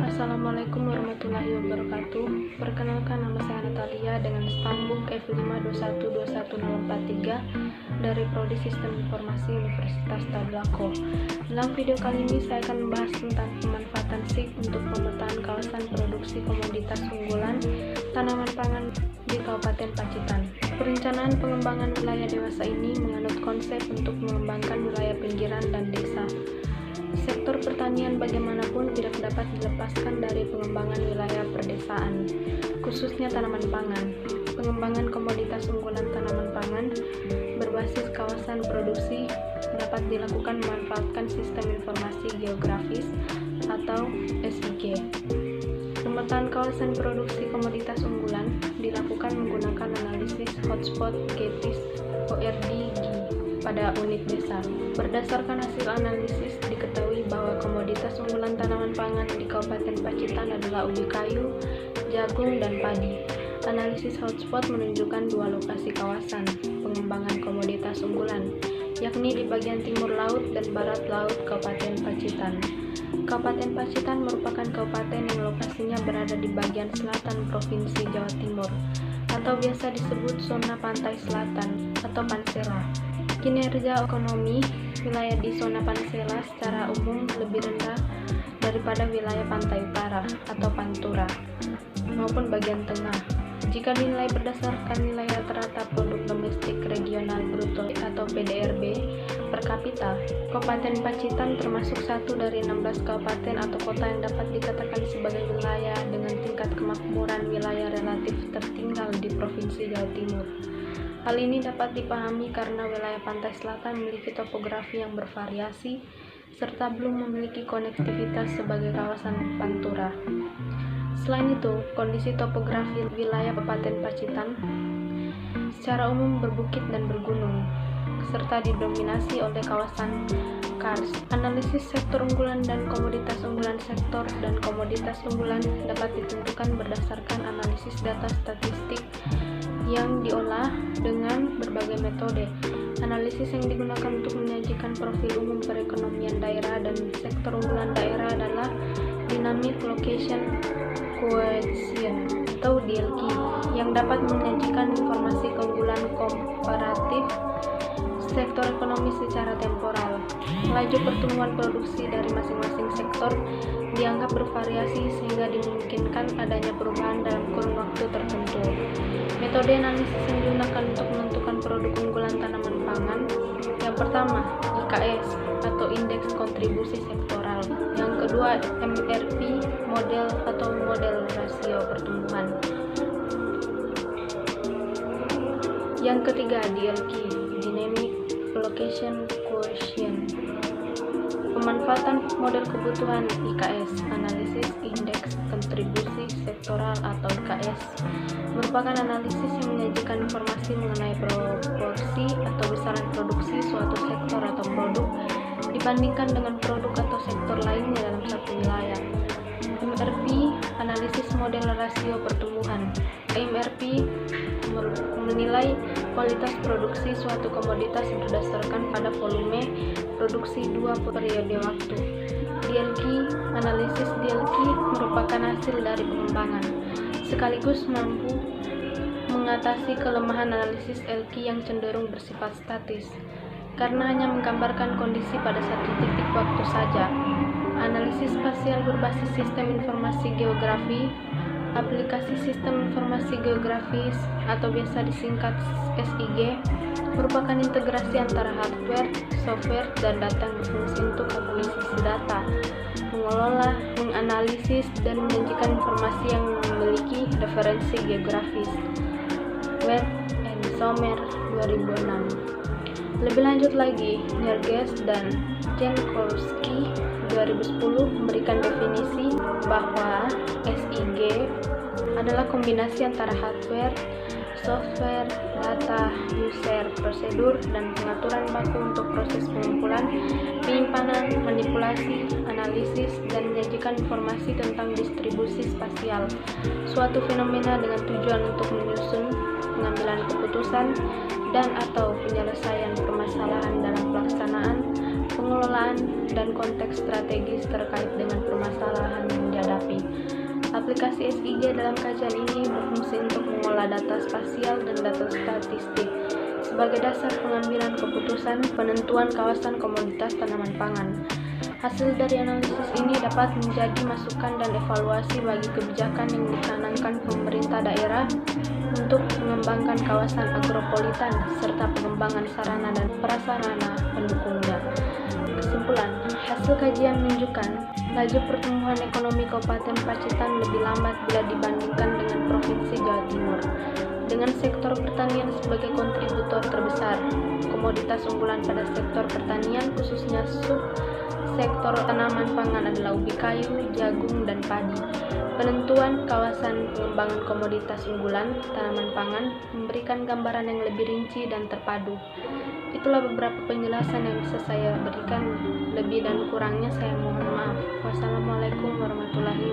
Assalamualaikum warahmatullahi wabarakatuh. Perkenalkan, nama saya Natalia dengan stambuk F521210043 dari Prodi Sistem Informasi Universitas Tadulako. Dalam video kali ini saya akan membahas tentang pemanfaatan SIG untuk pemetaan kawasan produksi komoditas unggulan tanaman pangan di Kabupaten Pacitan. Perencanaan pengembangan wilayah dewasa ini menganut konsep untuk mengembangkan wilayah pinggiran dan desa. Sektor pertanian bagaimanapun tidak dapat dilepaskan dari pengembangan wilayah perdesaan, khususnya tanaman pangan. Pengembangan komoditas unggulan tanaman pangan berbasis kawasan produksi dapat dilakukan memanfaatkan sistem informasi geografis atau SIG. Pemetaan kawasan produksi komoditas unggulan dilakukan menggunakan analisis hotspot GETIS ORD pada unit desa. Berdasarkan hasil analisis, diketahui bahwa komoditas unggulan tanaman pangan di Kabupaten Pacitan adalah ubi kayu, jagung, dan padi. Analisis hotspot menunjukkan dua lokasi kawasan pengembangan komoditas unggulan, yakni di bagian timur laut dan barat laut Kabupaten Pacitan. Kabupaten Pacitan merupakan kabupaten yang lokasinya berada di bagian selatan Provinsi Jawa Timur, atau biasa disebut zona pantai selatan atau Pansela. Kinerja ekonomi wilayah di zona Pansela secara umum lebih rendah daripada wilayah pantai utara atau Pantura maupun bagian tengah. Jika dinilai berdasarkan nilai rata-rata produk domestik regional bruto atau PDRB per kapita, Kabupaten Pacitan termasuk satu dari 16 kabupaten atau kota yang dapat dikatakan sebagai wilayah dengan tingkat kemakmuran wilayah relatif tertinggal di Provinsi Jawa Timur. Hal ini dapat dipahami karena wilayah pantai selatan memiliki topografi yang bervariasi serta belum memiliki konektivitas sebagai kawasan pantura. Selain itu, kondisi topografi wilayah Kabupaten Pacitan secara umum berbukit dan bergunung, serta didominasi oleh kawasan karst. Analisis sektor unggulan dan komoditas unggulan. Sektor dan komoditas unggulan dapat ditentukan berdasarkan analisis data statistik yang diolah dengan berbagai metode. Analisis yang digunakan untuk menyajikan profil umum perekonomian daerah dan sektor unggulan daerah adalah Dynamic Location Coefficient atau DLQ, yang dapat menyajikan informasi keunggulan komparatif sektor ekonomi secara temporal. Laju pertumbuhan produksi dari masing-masing sektor dianggap bervariasi sehingga dimungkinkan adanya perubahan dalam kurun waktu tertentu. Metode analisis yang digunakan untuk menentukan produk unggulan tanaman pangan. Yang pertama, IKS atau Indeks Kontribusi Sektoral. Yang kedua, MRP model atau model rasio pertumbuhan. Yang ketiga, DLQ, Dynamic Location Coefficient. Pemanfaatan model kebutuhan IKS, analisis indeks kontribusi sektoral atau IKS, merupakan analisis yang menyajikan informasi mengenai proporsi atau besaran produksi suatu sektor atau produk dibandingkan dengan produk atau sektor lainnya dalam satu wilayah. MRP, analisis model rasio pertumbuhan. MRP menilai kualitas produksi suatu komoditas berdasarkan pada volume produksi dua periode waktu. DLQ, analisis DLQ merupakan hasil dari pengembangan, sekaligus mampu mengatasi kelemahan analisis LQ yang cenderung bersifat statis, karena hanya menggambarkan kondisi pada satu titik waktu saja. Analisis spasial berbasis sistem informasi geografi. Aplikasi sistem informasi geografis atau biasa disingkat SIG merupakan integrasi antara hardware, software, dan data yang berfungsi untuk akuisisi data, mengelola, menganalisis, dan menyajikan informasi yang memiliki referensi geografis. Webb and Sommer 2006. Lebih lanjut lagi, Nerges dan Jankowski 2010 memberikan definisi bahwa SIG adalah kombinasi antara hardware, software, data, user, prosedur, dan pengaturan baku untuk proses pengumpulan, penyimpanan, manipulasi, analisis, dan menyajikan informasi tentang distribusi spasial suatu fenomena dengan tujuan untuk menyusun pengambilan keputusan dan atau penyelesaian permasalahan dalam pelaksanaan, pengelolaan, dan konteks strategis terkait dengan permasalahan yang dihadapi. Aplikasi SIG dalam kajian ini berfungsi untuk mengolah data spasial dan data statistik sebagai dasar pengambilan keputusan penentuan kawasan komoditas tanaman pangan. Hasil dari analisis ini dapat menjadi masukan dan evaluasi bagi kebijakan yang dicanangkan pemerintah daerah untuk mengembangkan kawasan agropolitan serta pengembangan sarana dan prasarana pendukungnya. Kesimpulan, hasil kajian menunjukkan laju pertumbuhan ekonomi Kabupaten Pacitan lebih lambat bila dibandingkan dengan Provinsi Jawa Timur. Dengan sektor pertanian sebagai kontributor terbesar, komoditas unggulan pada sektor pertanian khususnya sektor tanaman pangan adalah ubi kayu, jagung, dan padi. Penentuan kawasan pengembangan komoditas unggulan tanaman pangan memberikan gambaran yang lebih rinci dan terpadu. Itulah beberapa penjelasan yang bisa saya berikan. Lebih dan kurangnya saya mohon maaf. Wassalamualaikum warahmatullahi wabarakatuh.